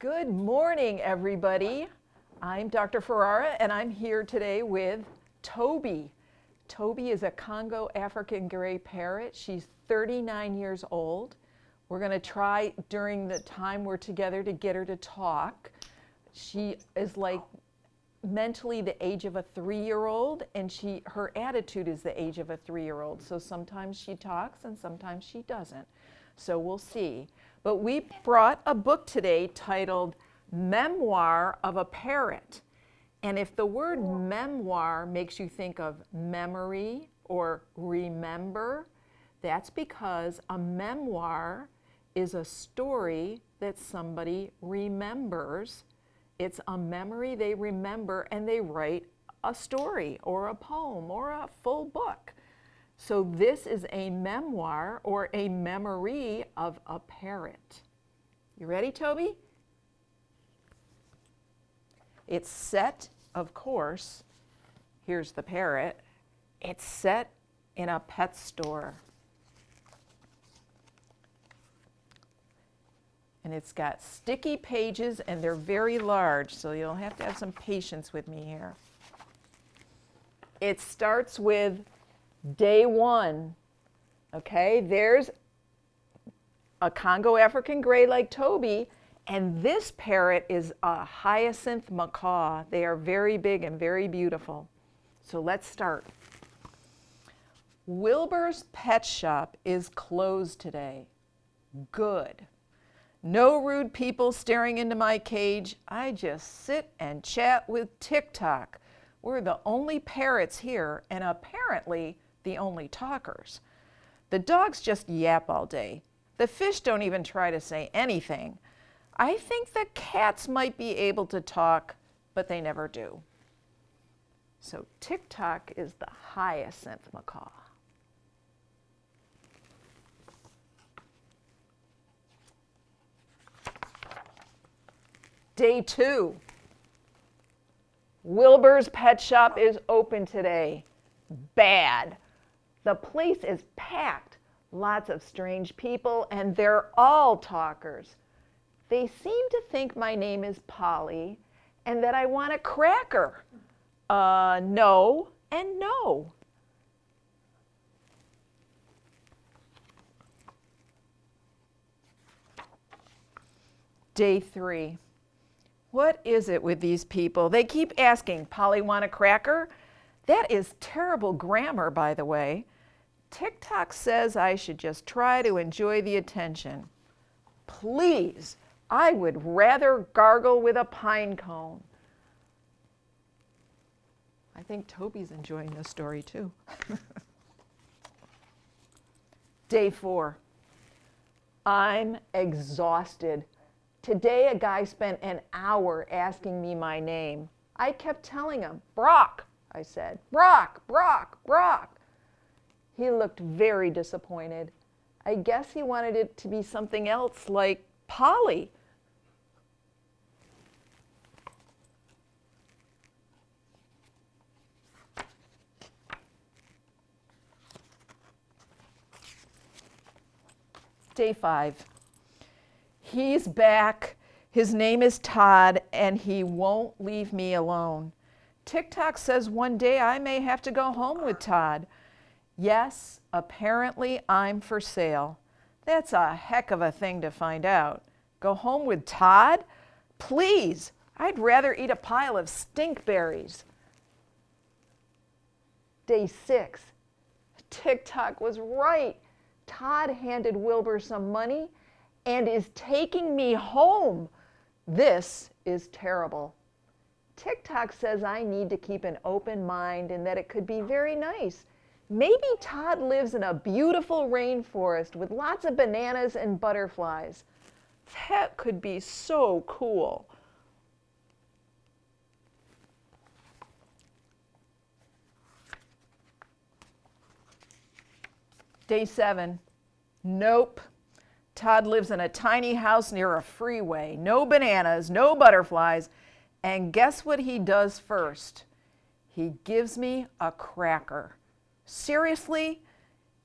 Good morning, everybody. I'm Dr. Ferrera, and I'm here today with Toby. Toby is a Congo African gray parrot. She's 39 years old. We're going to try during the time we're together to get her to talk. She is like mentally the age of a 3-year-old, and her attitude is the age of a 3-year-old. So sometimes she talks and sometimes she doesn't. So we'll see. But we brought a book today titled Memoir of a Parrot. And if the word memoir makes you think of memory or remember, that's because a memoir is a story that somebody remembers. It's a memory they remember, and they write a story or a poem or a full book. So this is a memoir or a memory of a parrot. You ready, Toby? It's set, of course, here's the parrot. It's set in a pet store. And it's got sticky pages, and they're very large, so you'll have to have some patience with me here. It starts with Day 1, okay? There's a Congo African gray like Toby, and this parrot is a hyacinth macaw. They are very big and very beautiful. So let's start. Wilbur's pet shop is closed today. Good. No rude people staring into my cage. I just sit and chat with TikTok. We're the only parrots here, and apparently the only talkers. The dogs just yap all day. The fish don't even try to say anything. I think the cats might be able to talk, but they never do. So TikTok is the hyacinth macaw. Day 2. Wilbur's pet shop is open today. Bad. The place is packed. Lots of strange people, and they're all talkers. They seem to think my name is Polly and that I want a cracker. No and no. Day 3. What is it with these people? They keep asking, Polly, want a cracker? That is terrible grammar, by the way. TikTok says I should just try to enjoy the attention. Please, I would rather gargle with a pine cone. I think Toby's enjoying this story too. Day 4. I'm exhausted. Today a guy spent an hour asking me my name. I kept telling him, Brock, I said. Brock, Brock, Brock. He looked very disappointed. I guess he wanted it to be something else like Polly. Day 5. He's back. His name is Todd, and he won't leave me alone. TikTok says one day I may have to go home with Todd. Yes, apparently I'm for sale. That's a heck of a thing to find out. Go home with Todd? Please, I'd rather eat a pile of stink berries. Day 6. TikTok was right. Todd handed Wilbur some money and is taking me home. This is terrible. TikTok says I need to keep an open mind and that it could be very nice. Maybe Todd lives in a beautiful rainforest with lots of bananas and butterflies. That could be so cool. Day 7. Nope. Todd lives in a tiny house near a freeway. No bananas, no butterflies. And guess what he does first? He gives me a cracker. Seriously?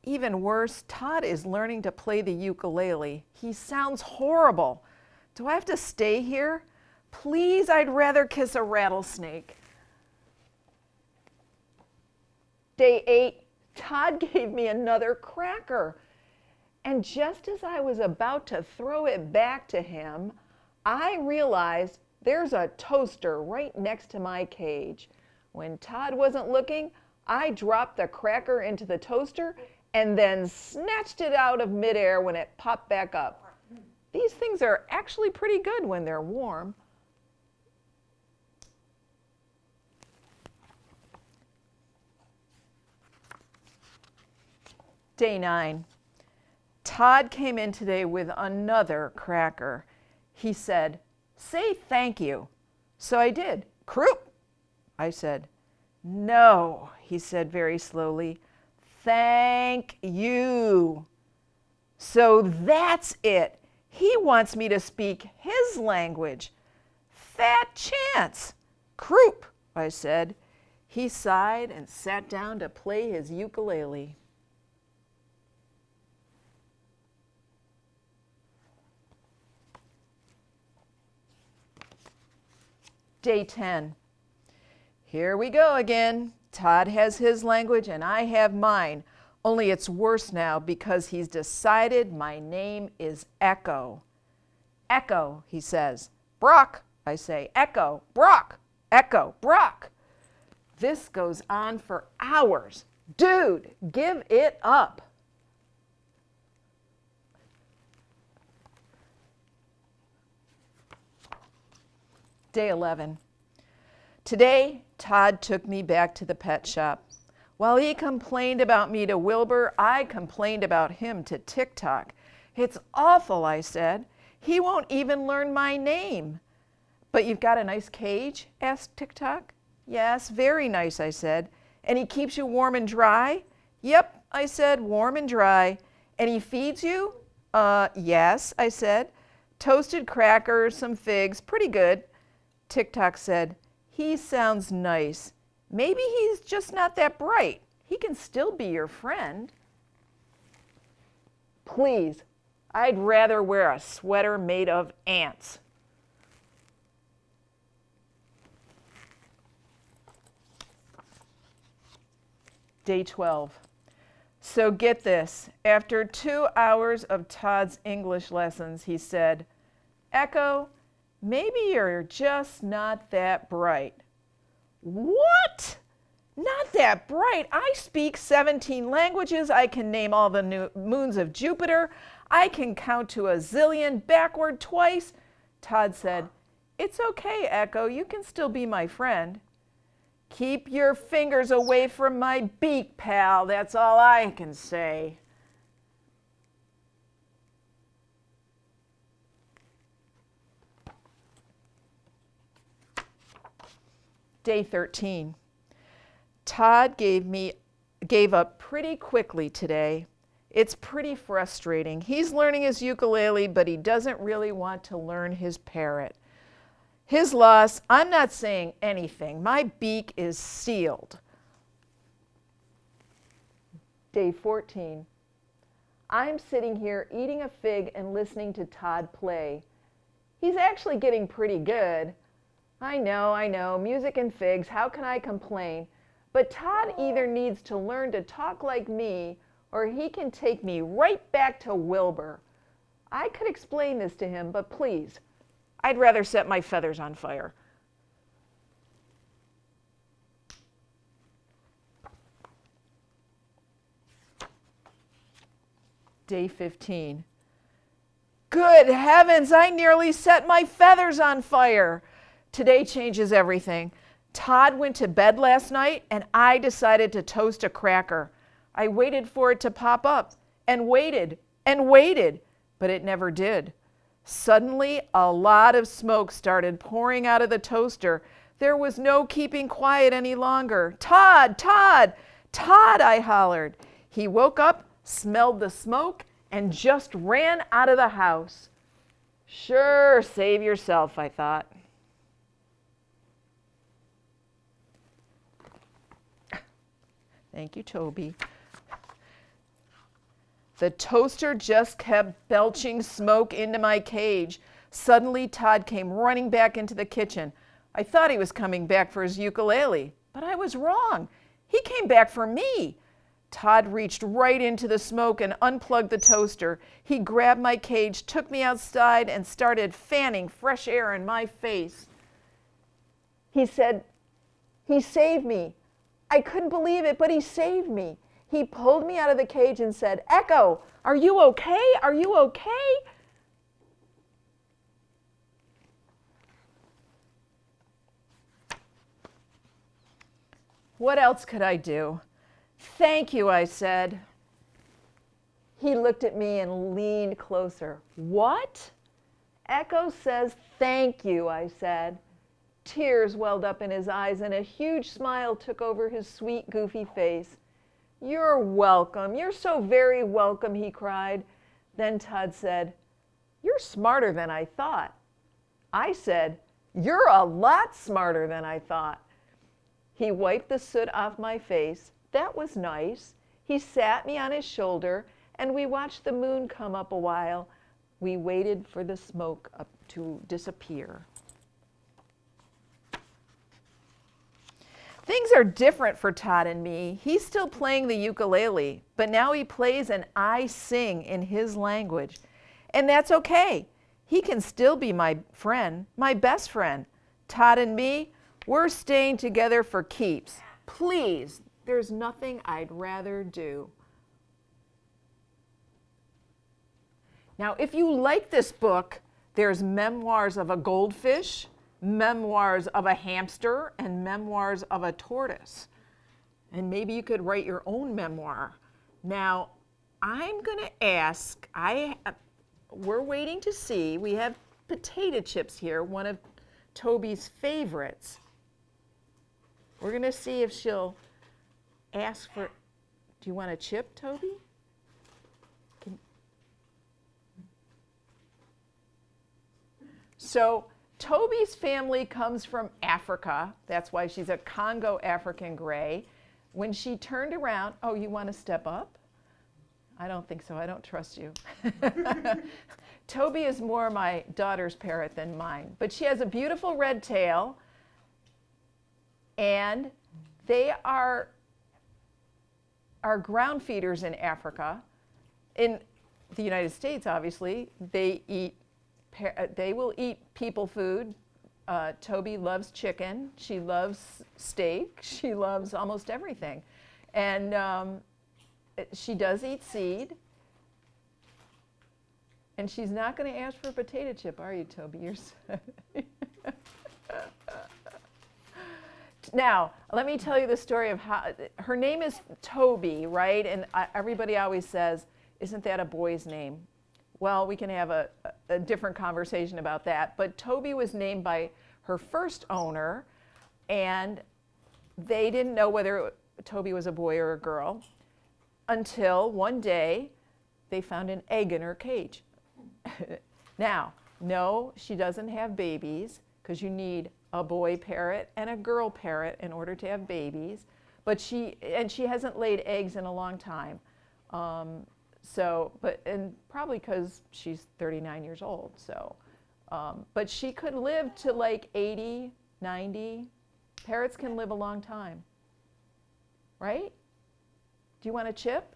Even worse, Todd is learning to play the ukulele. He sounds horrible. Do I have to stay here? Please, I'd rather kiss a rattlesnake. Day 8, Todd gave me another cracker. And just as I was about to throw it back to him, I realized there's a toaster right next to my cage. When Todd wasn't looking, I dropped the cracker into the toaster and then snatched it out of midair when it popped back up. These things are actually pretty good when they're warm. Day 9. Todd came in today with another cracker. He said, "Say thank you." So I did. "Croup," I said. "No," he said very slowly. "Thank you." So that's it. He wants me to speak his language. Fat chance. "Croup," I said. He sighed and sat down to play his ukulele. Day 10. Here we go again. Todd has his language and I have mine. Only it's worse now because he's decided my name is Echo. "Echo," he says. "Brock," I say. "Echo, Brock, Echo, Brock." This goes on for hours. Dude, give it up. Day 11. Today, Todd took me back to the pet shop. While he complained about me to Wilbur, I complained about him to TikTok. "It's awful," I said. "He won't even learn my name." "But you've got a nice cage?" asked TikTok. "Yes, very nice," I said. "And he keeps you warm and dry?" "Yep," I said, "warm and dry." "And he feeds you?" Yes," I said. "Toasted crackers, some figs, pretty good." TikTok said, "He sounds nice. Maybe he's just not that bright. He can still be your friend." Please, I'd rather wear a sweater made of ants. Day 12. So get this, after 2 hours of Todd's English lessons, he said, "Echo, maybe you're just not that bright." What? Not that bright? I speak 17 languages. I can name all the moons of Jupiter. I can count to a zillion backward twice. Todd said, "It's okay, Echo. You can still be my friend." "Keep your fingers away from my beak, pal. That's all I can say." Day 13. Todd gave up pretty quickly today. It's pretty frustrating. He's learning his ukulele, but he doesn't really want to learn his parrot. His loss, I'm not saying anything. My beak is sealed. Day 14. I'm sitting here eating a fig and listening to Todd play. He's actually getting pretty good. I know, music and figs, how can I complain? But Todd either needs to learn to talk like me, or he can take me right back to Wilbur. I could explain this to him, but please, I'd rather set my feathers on fire. Day 15. Good heavens, I nearly set my feathers on fire. Today changes everything. Todd went to bed last night and I decided to toast a cracker. I waited for it to pop up and waited, but it never did. Suddenly, a lot of smoke started pouring out of the toaster. There was no keeping quiet any longer. "Todd, Todd, Todd," I hollered. He woke up, smelled the smoke, and just ran out of the house. Sure, save yourself, I thought. Thank you, Toby. The toaster just kept belching smoke into my cage. Suddenly, Todd came running back into the kitchen. I thought he was coming back for his ukulele, but I was wrong. He came back for me. Todd reached right into the smoke and unplugged the toaster. He grabbed my cage, took me outside, and started fanning fresh air in my face. He said, "He saved me." I couldn't believe it, but he saved me. He pulled me out of the cage and said, "Echo, are you okay? Are you okay?" What else could I do? "Thank you," I said. He looked at me and leaned closer. "What?" "Echo says thank you," I said. Tears welled up in his eyes and a huge smile took over his sweet, goofy face. "You're welcome. You're so very welcome," he cried. Then Todd said, "You're smarter than I thought." I said, "You're a lot smarter than I thought." He wiped the soot off my face. That was nice. He sat me on his shoulder, and we watched the moon come up a while. We waited for the smoke to disappear. Things are different for Todd and me. He's still playing the ukulele, but now he plays and I sing in his language. And that's okay. He can still be my friend, my best friend. Todd and me, we're staying together for keeps. Please, there's nothing I'd rather do. Now, if you like this book, there's Memoirs of a Goldfish, Memoirs of a Hamster, and Memoirs of a Tortoise. And maybe you could write your own memoir. Now, I'm going to ask, we're waiting to see, we have potato chips here, one of Toby's favorites. We're going to see if she'll ask for, do you want a chip, Toby? So Toby's family comes from Africa. That's why she's a Congo African gray. When she turned around, oh, you want to step up? I don't think so. I don't trust you. Toby is more my daughter's parrot than mine. But she has a beautiful red tail. And they are ground feeders in Africa. In the United States, obviously, they will eat people food. Toby loves chicken. She loves steak. She loves almost everything. And she does eat seed. And she's not going to ask for a potato chip, are you, Toby? You're Now, let me tell you the story of how, her name is Toby, right? And everybody always says, isn't that a boy's name? Well, we can have a different conversation about that. But Toby was named by her first owner, and they didn't know whether Toby was a boy or a girl until one day they found an egg in her cage. Now, no, she doesn't have babies because you need a boy parrot and a girl parrot in order to have babies. But she hasn't laid eggs in a long time. And probably because she's 39 years old. So, but she could live to like 80, 90. Parrots can live a long time, right? Do you want a chip?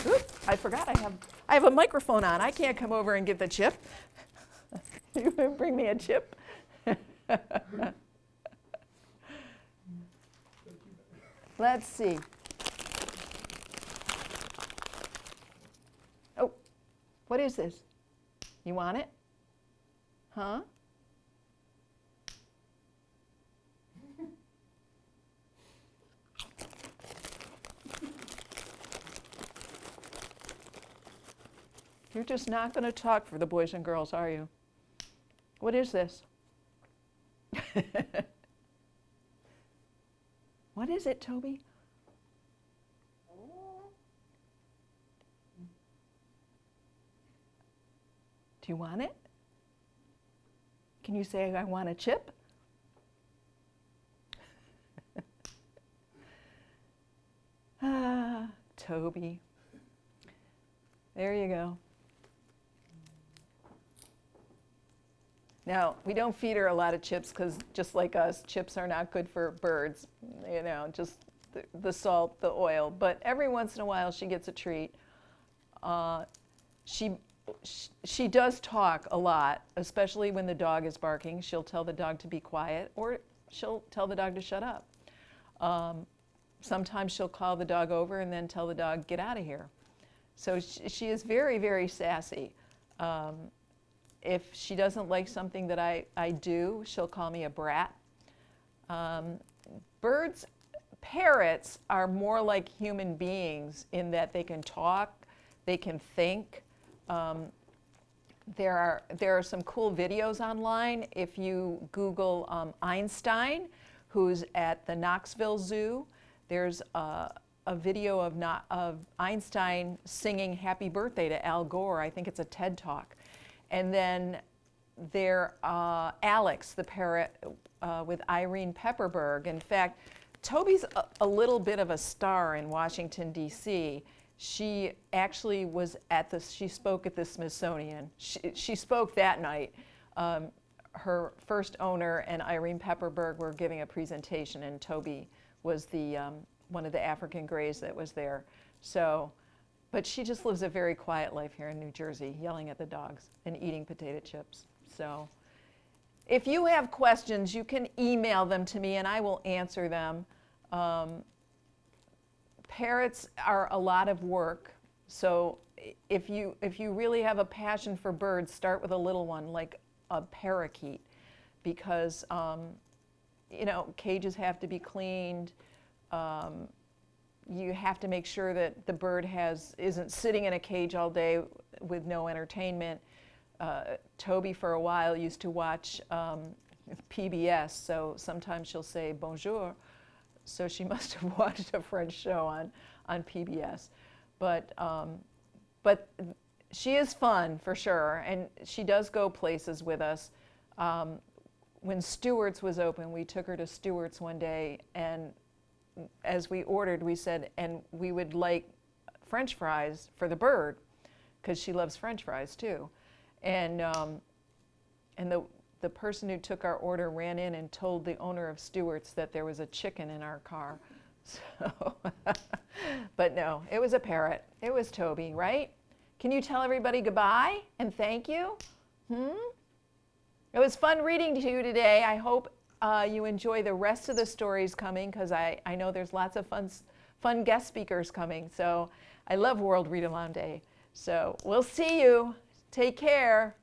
Oops, I forgot I have a microphone on. I can't come over and get the chip. You bring me a chip? Let's see. Oh, what is this? You want it? Huh? You're just not going to talk for the boys and girls, are you? What is this? What is it, Toby? Do you want it? Can you say, I want a chip? Ah, Toby. There you go. Now, we don't feed her a lot of chips because just like us, chips are not good for birds, you know, just the salt, the oil. But every once in a while she gets a treat. She does talk a lot, especially when the dog is barking. She'll tell the dog to be quiet, or she'll tell the dog to shut up. Sometimes she'll call the dog over and then tell the dog, get out of here. So she is very, very sassy. If she doesn't like something that I do, she'll call me a brat. Parrots are more like human beings in that they can talk, they can think. There are some cool videos online. If you Google Einstein, who's at the Knoxville Zoo, there's a video of Einstein singing Happy Birthday to Al Gore. I think it's a TED Talk. And then Alex, the parrot with Irene Pepperberg. In fact, Toby's a little bit of a star in Washington, D.C. She actually was she spoke at the Smithsonian. She spoke that night. Her first owner and Irene Pepperberg were giving a presentation, and Toby was one of the African Greys that was there. But she just lives a very quiet life here in New Jersey, yelling at the dogs and eating potato chips. So if you have questions, you can email them to me and I will answer them. Parrots are a lot of work. So if you really have a passion for birds, start with a little one like a parakeet, because you know, cages have to be cleaned. You have to make sure that the bird isn't sitting in a cage all day with no entertainment. Toby, for a while, used to watch PBS, so sometimes she'll say bonjour. So she must have watched a French show on PBS. But she is fun, for sure, and she does go places with us. When Stewart's was open, we took her to Stewart's one day, and as we ordered, we said, and we would like French fries for the bird, because she loves French fries too. And the person who took our order ran in and told the owner of Stewart's that there was a chicken in our car. So, but no, it was a parrot. It was Toby, right? Can you tell everybody goodbye and thank you? It was fun reading to you today. I hope you enjoy the rest of the stories coming, because I know there's lots of fun guest speakers coming. So I love World Read Aloud Day. So we'll see you. Take care.